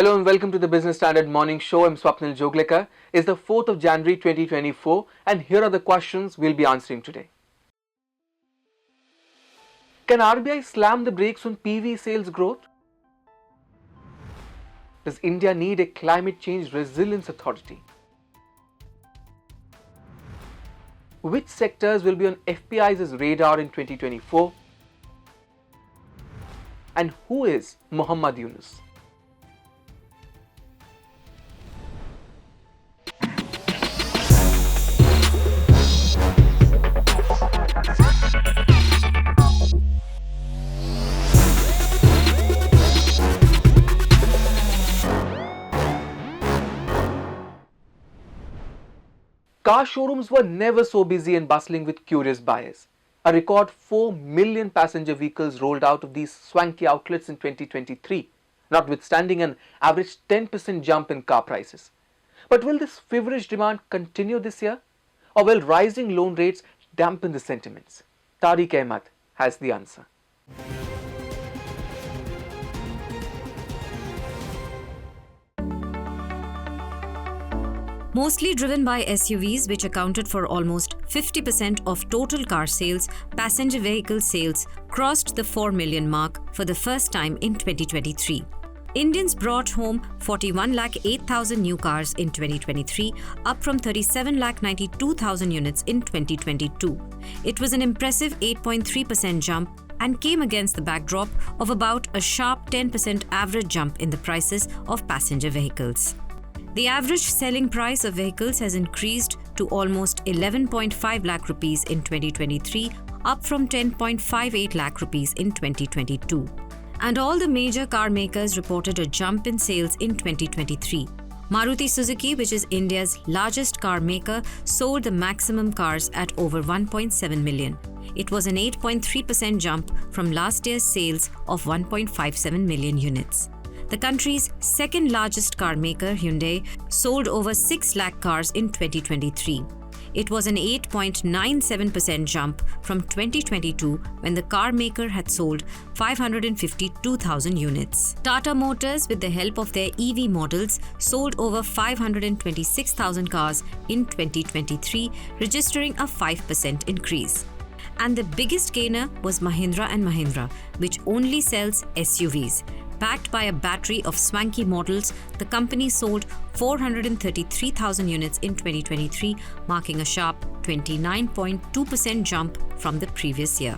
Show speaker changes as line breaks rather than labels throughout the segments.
Hello and welcome to the Business Standard Morning Show. I'm Swapnil Joglekar. It's the 4th of January 2024 and here are the questions we'll be answering today. Can RBI slam the brakes on PV sales growth? Does India need a climate change resilience authority? Which sectors will be on FPIs' radar in 2024? And who is Muhammad Yunus? Car showrooms were never so busy and bustling with curious buyers. A record 4 million passenger vehicles rolled out of these swanky outlets in 2023, notwithstanding an average 10% jump in car prices. But will this feverish demand continue this year? Or will rising loan rates dampen the sentiments? Tariq Ahmad has the answer.
Mostly driven by SUVs, which accounted for almost 50% of total car sales, passenger vehicle sales crossed the 4 million mark for the first time in 2023. Indians brought home 41,08,000 new cars in 2023, up from 37,92,000 units in 2022. It was an impressive 8.3% jump and came against the backdrop of about a sharp 10% average jump in the prices of passenger vehicles. The average selling price of vehicles has increased to almost 11.5 lakh rupees in 2023, up from 10.58 lakh rupees in 2022. And all the major car makers reported a jump in sales in 2023. Maruti Suzuki, which is India's largest car maker, sold the maximum cars at over 1.7 million. It was an 8.3% jump from last year's sales of 1.57 million units. The country's second largest car maker, Hyundai, sold over 6 lakh cars in 2023. It was an 8.97% jump from 2022 when the car maker had sold 552,000 units. Tata Motors, with the help of their EV models, sold over 526,000 cars in 2023, registering a 5% increase. And the biggest gainer was Mahindra & Mahindra, which only sells SUVs. Backed by a battery of swanky models, the company sold 433,000 units in 2023, marking a sharp 29.2% jump from the previous year.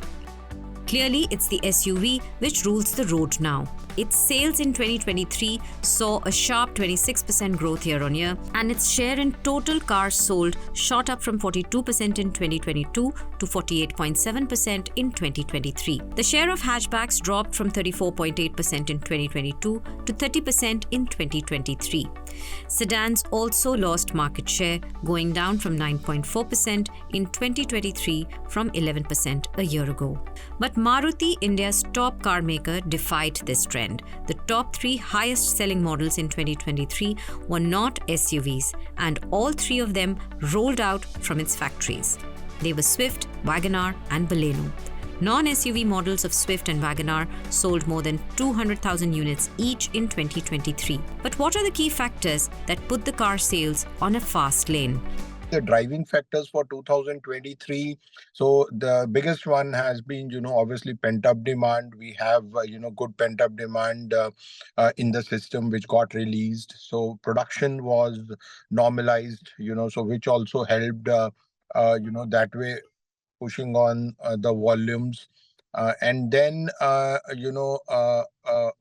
Clearly, it's the SUV which rules the road now. Its sales in 2023 saw a sharp 26% growth year-on-year, and its share in total cars sold shot up from 42% in 2022 to 48.7% in 2023. The share of hatchbacks dropped from 34.8% in 2022 to 30% in 2023. Sedans also lost market share, going down from 9.4% in 2023 from 11% a year ago. But Maruti, India's top car maker, defied this trend. The top 3 highest selling models in 2023 were not SUVs, and all 3 of them rolled out from its factories. They were Swift, WagonR, and Baleno. Non-SUV models of Swift and WagonR sold more than 200,000 units each in 2023. But what are the key factors that put the car sales on a fast lane?
The driving factors for 2023. So the biggest one has been, obviously pent-up demand. We have, good pent-up demand in the system which got released. So production was normalized, so which also helped, that way pushing on the volumes. And then,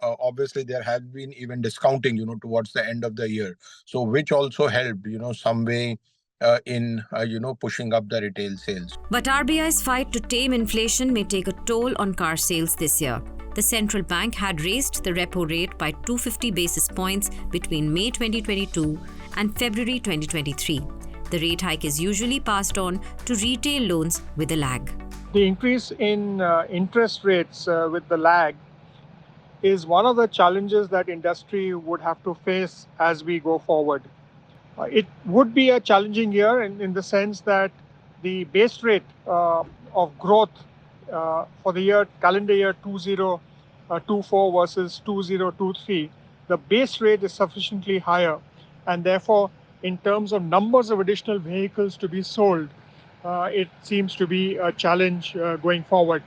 obviously there has been even discounting, towards the end of the year. So which also helped, some way in pushing up the retail sales.
But RBI's fight to tame inflation may take a toll on car sales this year. The central bank had raised the repo rate by 250 basis points between May 2022 and February 2023. The rate hike is usually passed on to retail loans with a lag.
The increase in interest rates with the lag is one of the challenges that industry would have to face as we go forward. It would be a challenging year in the sense that the base rate of growth for the calendar year 2024 versus 2023, the base rate is sufficiently higher, and therefore, in terms of numbers of additional vehicles to be sold, it seems to be a challenge going forward.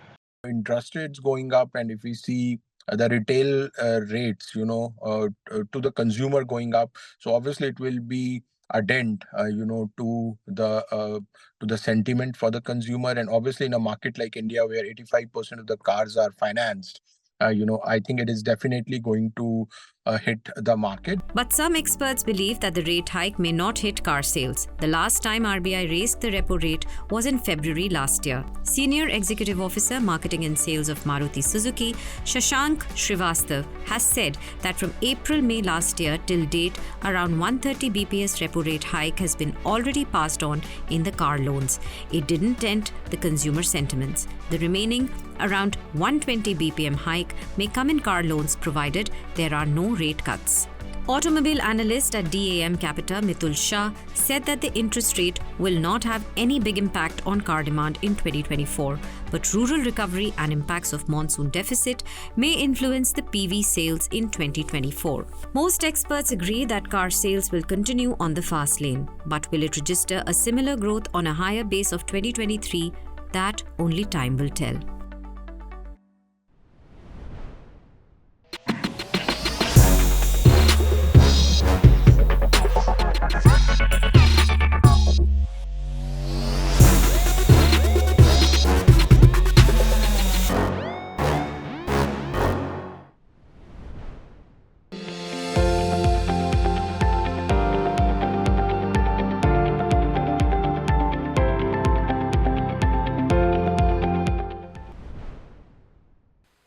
Interest rates going up, and if we see the retail rates, to the consumer going up, so obviously it will be a dent, to the sentiment for the consumer. And obviously in a market like India, where 85% of the cars are financed, I think it is definitely going to hit the market.
But some experts believe that the rate hike may not hit car sales. The last time RBI raised the repo rate was in February last year. Senior Executive Officer Marketing and Sales of Maruti Suzuki, Shashank Srivastav, has said that from April-May last year till date, around 130 BPS repo rate hike has been already passed on in the car loans. It didn't dent the consumer sentiments. The remaining around 120 BPM hike may come in car loans provided there are no rate cuts. Automobile analyst at DAM Capita Mitul Shah said that the interest rate will not have any big impact on car demand in 2024, but rural recovery and impacts of monsoon deficit may influence the PV sales in 2024. Most experts agree that car sales will continue on the fast lane, but will it register a similar growth on a higher base of 2023? That only time will tell.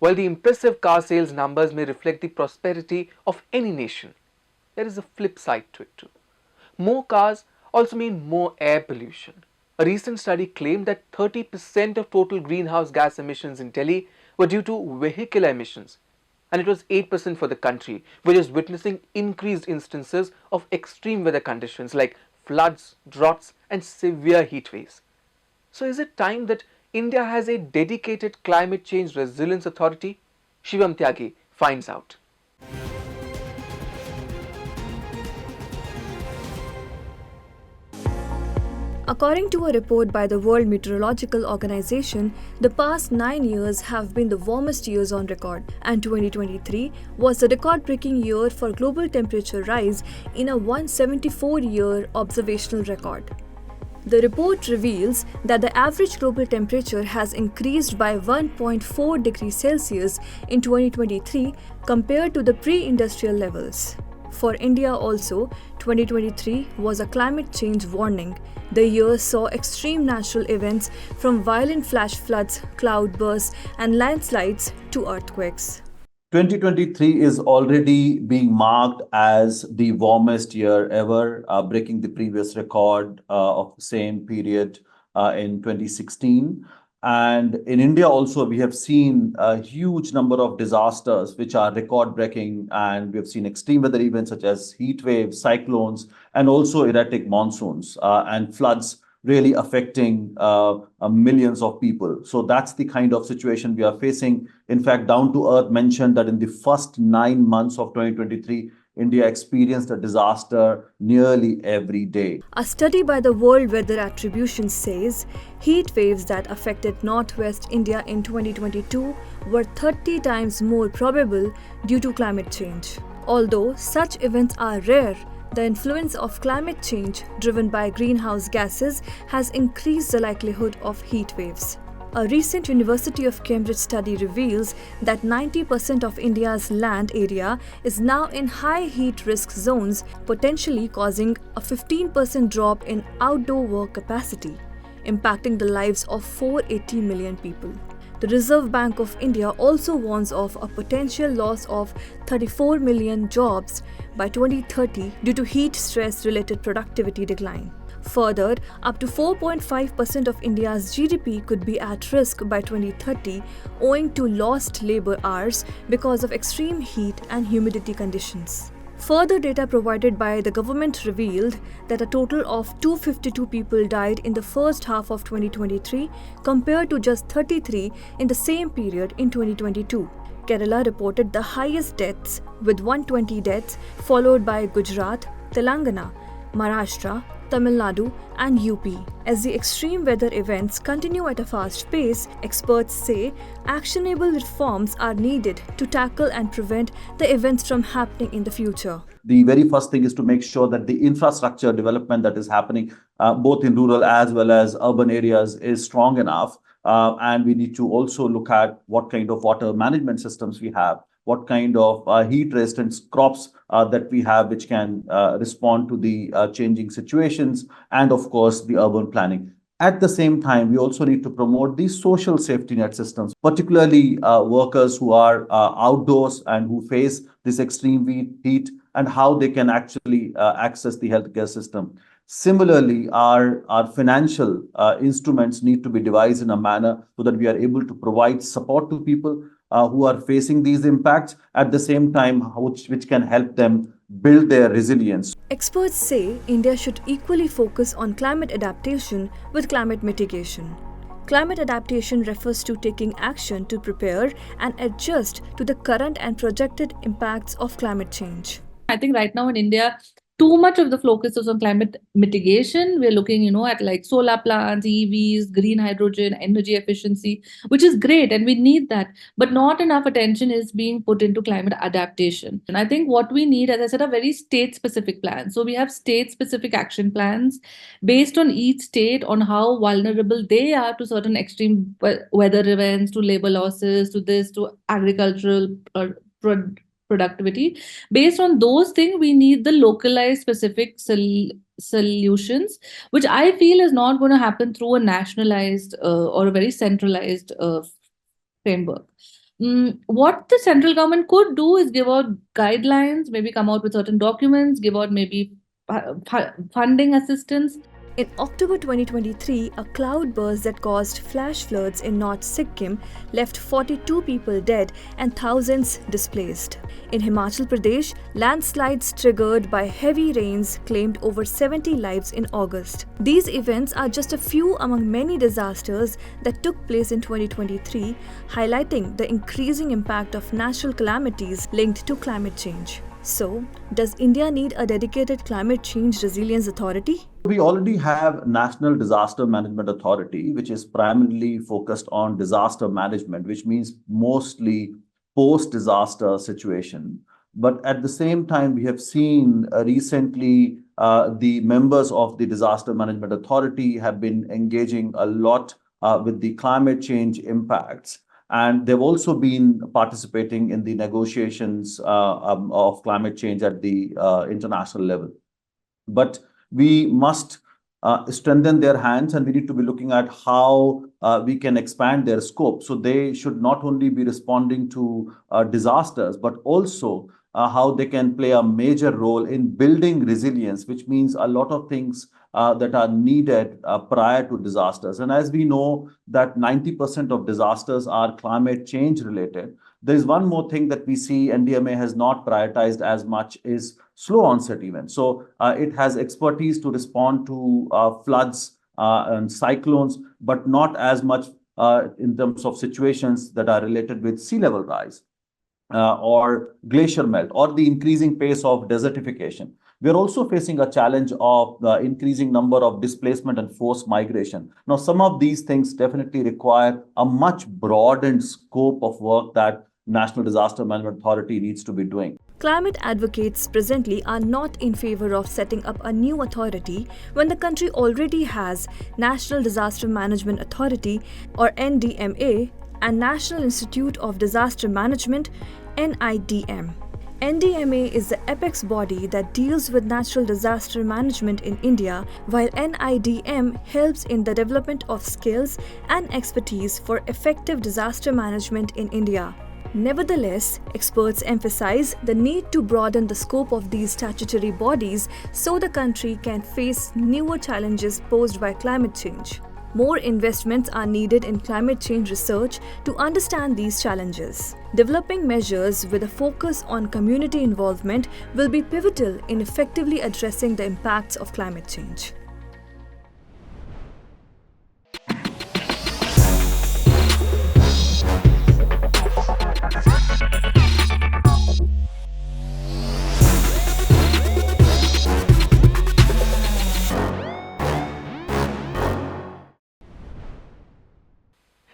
While the impressive car sales numbers may reflect the prosperity of any nation, there is a flip side to it too. More cars also mean more air pollution. A recent study claimed that 30% of total greenhouse gas emissions in Delhi were due to vehicular emissions, and it was 8% for the country, which is witnessing increased instances of extreme weather conditions like floods, droughts, and severe heat waves. So is it time that India has a dedicated climate change resilience authority? Shivam Tyagi finds out.
According to a report by the World Meteorological Organization, the past 9 years have been the warmest years on record, and 2023 was the record-breaking year for global temperature rise in a 174-year observational record. The report reveals that the average global temperature has increased by 1.4 degrees Celsius in 2023 compared to the pre-industrial levels. For India also, 2023 was a climate change warning. The year saw extreme natural events from violent flash floods, cloudbursts, and landslides to earthquakes.
2023 is already being marked as the warmest year ever, breaking the previous record of the same period in 2016. And in India also, we have seen a huge number of disasters which are record-breaking, and we have seen extreme weather events such as heat waves, cyclones, and also erratic monsoons and floods really affecting millions of people. So that's the kind of situation we are facing. In fact, Down to Earth mentioned that in the first 9 months of 2023, India experienced a disaster nearly every day.
A study by the World Weather Attribution says heat waves that affected northwest India in 2022 were 30 times more probable due to climate change. Although such events are rare, the influence of climate change driven by greenhouse gases has increased the likelihood of heat waves. A recent University of Cambridge study reveals that 90% of India's land area is now in high heat risk zones, potentially causing a 15% drop in outdoor work capacity, impacting the lives of 480 million people. The Reserve Bank of India also warns of a potential loss of 34 million jobs by 2030 due to heat stress-related productivity decline. Further, up to 4.5% of India's GDP could be at risk by 2030 owing to lost labor hours because of extreme heat and humidity conditions. Further data provided by the government revealed that a total of 252 people died in the first half of 2023 compared to just 33 in the same period in 2022. Kerala reported the highest deaths with 120 deaths, followed by Gujarat, Telangana, Maharashtra, Tamil Nadu, and UP. As the extreme weather events continue at a fast pace, experts say actionable reforms are needed to tackle and prevent the events from happening in the future.
The very first thing is to make sure that the infrastructure development that is happening both in rural as well as urban areas is strong enough. And we need to also look at what kind of water management systems we have, what kind of heat resistant crops that we have, which can respond to the changing situations, and of course, the urban planning. At the same time, we also need to promote these social safety net systems, particularly workers who are outdoors and who face this extreme heat, and how they can actually access the healthcare system. Similarly, our financial instruments need to be devised in a manner so that we are able to provide support to people who are facing these impacts, at the same time, which can help them build their resilience.
Experts say India should equally focus on climate adaptation with climate mitigation. Climate adaptation refers to taking action to prepare and adjust to the current and projected impacts of climate change.
I think right now in India, too much of the focus is on climate mitigation. We're looking, at like solar plants, EVs, green hydrogen, energy efficiency, which is great and we need that. But not enough attention is being put into climate adaptation. And I think what we need, as I said, are very state-specific plans. So we have state-specific action plans based on each state on how vulnerable they are to certain extreme weather events, to labor losses, to this, to agricultural productivity. Based on those things, we need the localized specific solutions, which I feel is not going to happen through a nationalized or a very centralized framework. What the central government could do is give out guidelines, maybe come out with certain documents, give out maybe funding assistance.
In October 2023, a cloudburst that caused flash floods in North Sikkim left 42 people dead and thousands displaced. In Himachal Pradesh, landslides triggered by heavy rains claimed over 70 lives in August. These events are just a few among many disasters that took place in 2023, highlighting the increasing impact of natural calamities linked to climate change. So, does India need a dedicated climate change resilience authority?
We already have National Disaster Management Authority, which is primarily focused on disaster management, which means mostly post-disaster situation. But at the same time, we have seen recently the members of the Disaster Management Authority have been engaging a lot with the climate change impacts. And they've also been participating in the negotiations of climate change at the international level. But we must strengthen their hands, and we need to be looking at how we can expand their scope. So they should not only be responding to disasters, but also how they can play a major role in building resilience, which means a lot of things that are needed prior to disasters. And as we know that 90% of disasters are climate change related, there is one more thing that we see NDMA has not prioritized as much is slow onset events. So it has expertise to respond to floods and cyclones, but not as much in terms of situations that are related with sea level rise or glacier melt or the increasing pace of desertification. We are also facing a challenge of the increasing number of displacement and forced migration. Now, some of these things definitely require a much broadened scope of work that National Disaster Management Authority needs to be doing.
Climate advocates presently are not in favor of setting up a new authority when the country already has National Disaster Management Authority or NDMA and National Institute of Disaster Management NIDM. NDMA is the apex body that deals with natural disaster management in India, while NIDM helps in the development of skills and expertise for effective disaster management in India. Nevertheless, experts emphasize the need to broaden the scope of these statutory bodies so the country can face newer challenges posed by climate change. More investments are needed in climate change research to understand these challenges. Developing measures with a focus on community involvement will be pivotal in effectively addressing the impacts of climate change.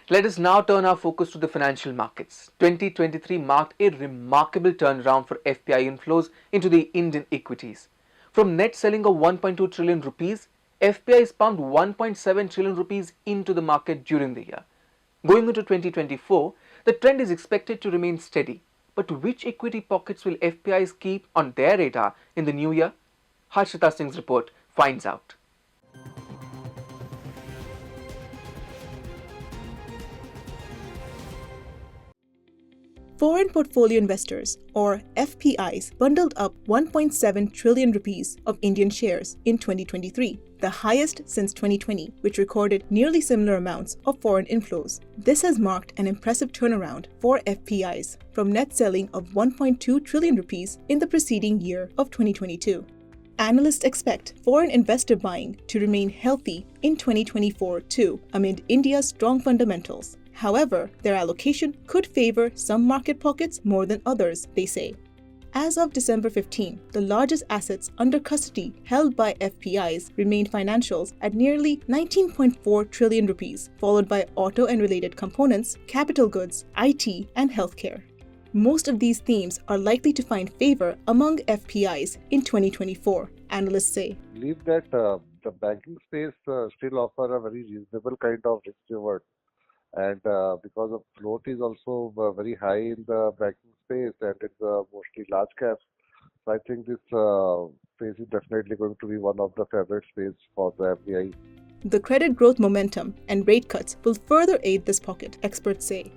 Let us now turn our focus to the financial markets. 2023 marked a remarkable turnaround for FPI inflows into the Indian equities. From net selling of 1.2 trillion rupees, FPIs pumped 1.7 trillion rupees into the market during the year. Going into 2024, the trend is expected to remain steady. But which equity pockets will FPIs keep on their radar in the new year? Harshita Singh's report finds out.
Foreign portfolio investors, or FPIs, bundled up 1.7 trillion rupees of Indian shares in 2023, the highest since 2020, which recorded nearly similar amounts of foreign inflows. This has marked an impressive turnaround for FPIs from net selling of 1.2 trillion rupees in the preceding year of 2022. Analysts expect foreign investor buying to remain healthy in 2024 too, amid India's strong fundamentals. However, their allocation could favor some market pockets more than others, they say. As of December 15, the largest assets under custody held by FPIs remained financials at nearly 19.4 trillion rupees, followed by auto and related components, capital goods, IT, and healthcare. Most of these themes are likely to find favor among FPIs in 2024, analysts say.
I believe that the banking space still offer a very reasonable kind of risk reward. And because of float is also very high in the banking space and it's mostly large caps. So I think this space is definitely going to be one of the favorite space for the FDI.
The credit growth momentum and rate cuts will further aid this pocket, experts say.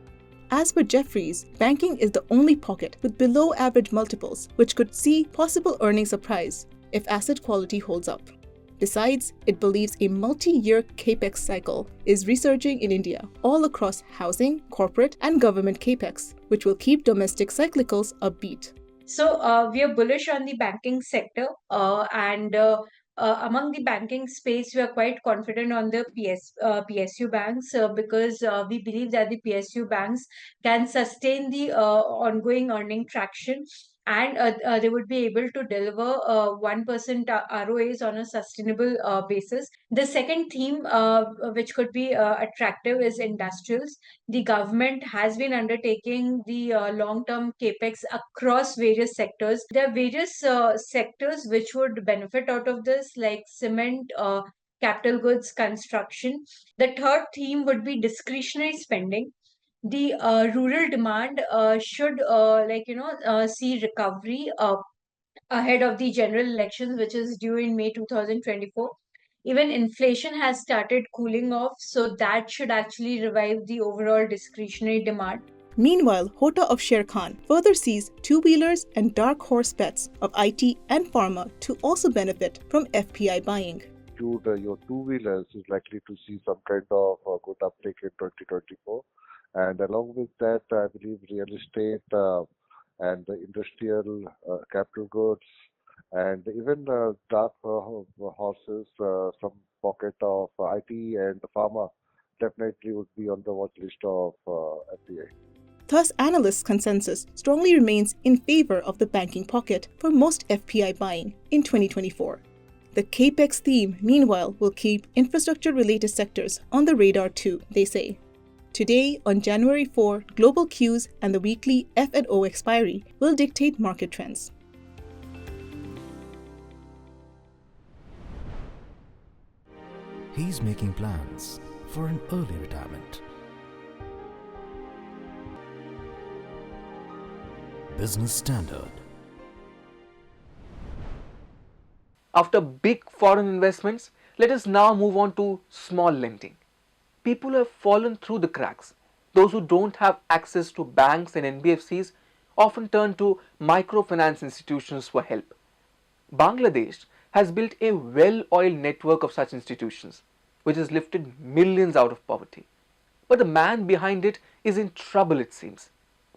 As per Jefferies, banking is the only pocket with below average multiples, which could see possible earnings surprise if asset quality holds up. Besides, it believes a multi-year capex cycle is resurging in India, all across housing, corporate, and government capex, which will keep domestic cyclicals upbeat.
So we are bullish on the banking sector, and among the banking space, we are quite confident on the PSU banks because we believe that the PSU banks can sustain the ongoing earning traction, and they would be able to deliver 1% ROAs on a sustainable basis. The second theme, which could be attractive, is industrials. The government has been undertaking the long-term capex across various sectors. There are various sectors which would benefit out of this, like cement, capital goods, construction. The third theme would be discretionary spending. The rural demand should, see recovery ahead of the general elections, which is due in May 2024. Even inflation has started cooling off, so that should actually revive the overall discretionary demand.
Meanwhile, Hota of Sher Khan further sees two-wheelers and dark horse bets of IT and pharma to also benefit from FPI buying.
Your two-wheelers is likely to see some kind of good uptake in 2024. And along with that, I believe real estate and the industrial capital goods and even dark horses, some pocket of IT and pharma definitely would be on the watch list of FDI.
Thus, analysts' consensus strongly remains in favor of the banking pocket for most FPI buying in 2024. The capex theme, meanwhile, will keep infrastructure-related sectors on the radar too, they say. Today, on January 4, global cues and the weekly F&O expiry will dictate market trends.
He's making plans for an early retirement. Business Standard.
After big foreign investments, let us now move on to small lending. People have fallen through the cracks. Those who don't have access to banks and NBFCs often turn to microfinance institutions for help. Bangladesh has built a well-oiled network of such institutions, which has lifted millions out of poverty. But the man behind it is in trouble, it seems.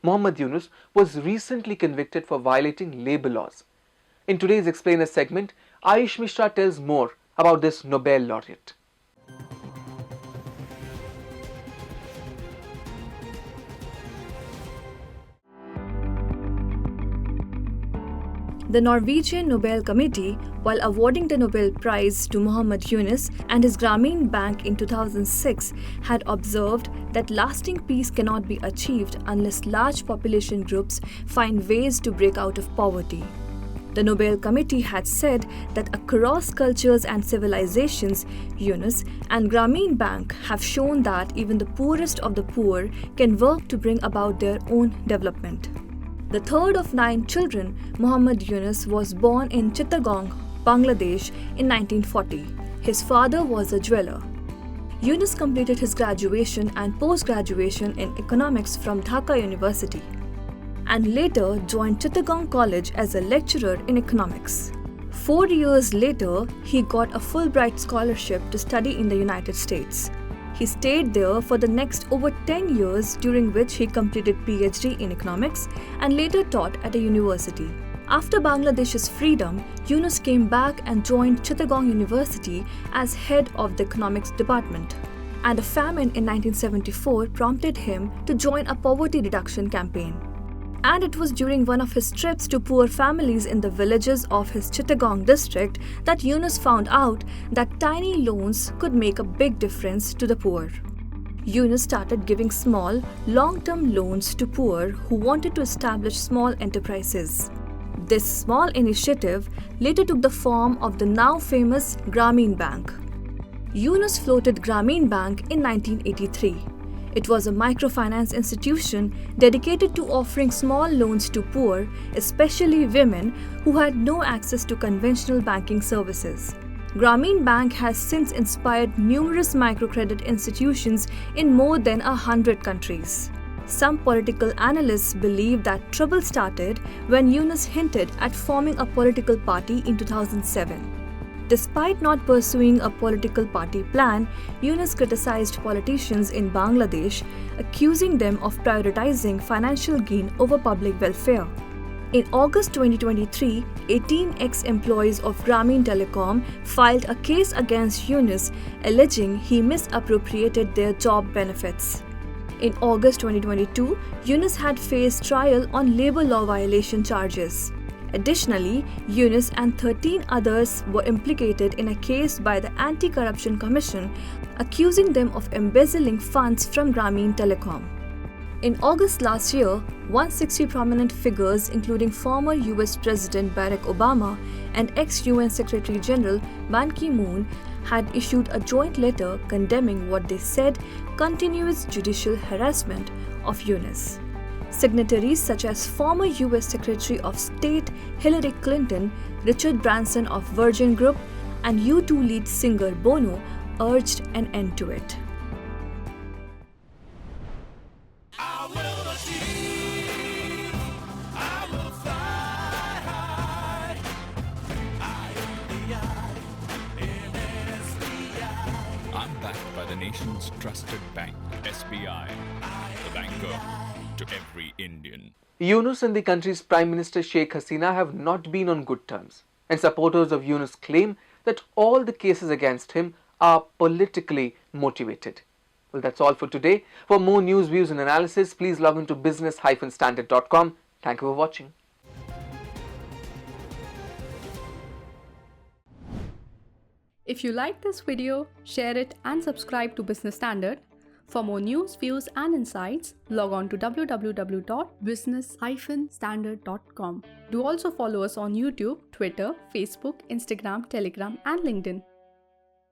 Muhammad Yunus was recently convicted for violating labour laws. In today's Explainer segment, Ayush Mishra tells more about this Nobel laureate.
The Norwegian Nobel Committee, while awarding the Nobel Prize to Muhammad Yunus and his Grameen Bank in 2006, had observed that lasting peace cannot be achieved unless large population groups find ways to break out of poverty. The Nobel Committee had said that across cultures and civilizations, Yunus and Grameen Bank have shown that even the poorest of the poor can work to bring about their own development. The third of 9 children, Muhammad Yunus was born in Chittagong, Bangladesh in 1940. His father was a jeweler. Yunus completed his graduation and post-graduation in economics from Dhaka University, and later joined Chittagong College as a lecturer in economics. 4 years later, he got a Fulbright scholarship to study in the United States. He stayed there for the next over 10 years, during which he completed PhD in economics and later taught at a university. After Bangladesh's freedom, Yunus came back and joined Chittagong University as head of the economics department. And a famine in 1974 prompted him to join a poverty reduction campaign. And it was during one of his trips to poor families in the villages of his Chittagong district that Yunus found out that tiny loans could make a big difference to the poor. Yunus started giving small, long-term loans to poor who wanted to establish small enterprises. This small initiative later took the form of the now famous Grameen Bank. Yunus floated Grameen Bank in 1983. It was a microfinance institution dedicated to offering small loans to poor, especially women who had no access to conventional banking services. Grameen Bank has since inspired numerous microcredit institutions in more than 100 countries. Some political analysts believe that trouble started when Yunus hinted at forming a political party in 2007. Despite not pursuing a political party plan, Yunus criticized politicians in Bangladesh, accusing them of prioritizing financial gain over public welfare. In August 2023, 18 ex-employees of Grameen Telecom filed a case against Yunus, alleging he misappropriated their job benefits. In August 2022, Yunus had faced trial on labor law violation charges. Additionally, Yunus and 13 others were implicated in a case by the Anti-Corruption Commission, accusing them of embezzling funds from Grameen Telecom. In August last year, 160 prominent figures, including former US President Barack Obama and ex-UN Secretary General Ban Ki-moon, had issued a joint letter condemning what they said continuous judicial harassment of Yunus. Signatories such as former US Secretary of State Hillary Clinton, Richard Branson of Virgin Group, and U2 lead singer Bono urged an end to it.
I'm backed by the nation's trusted bank, SBI, the banker to every Indian.
Yunus and the country's Prime Minister Sheikh Hasina have not been on good terms, and supporters of Yunus claim that all the cases against him are politically motivated. Well, that's all for today. For more news, views and analysis, please log into business-standard.com. Thank you for watching.
If you like this video, share it and subscribe to Business Standard. For more news, views and insights, log on to www.business-standard.com. Do also follow us on YouTube, Twitter, Facebook, Instagram, Telegram and LinkedIn.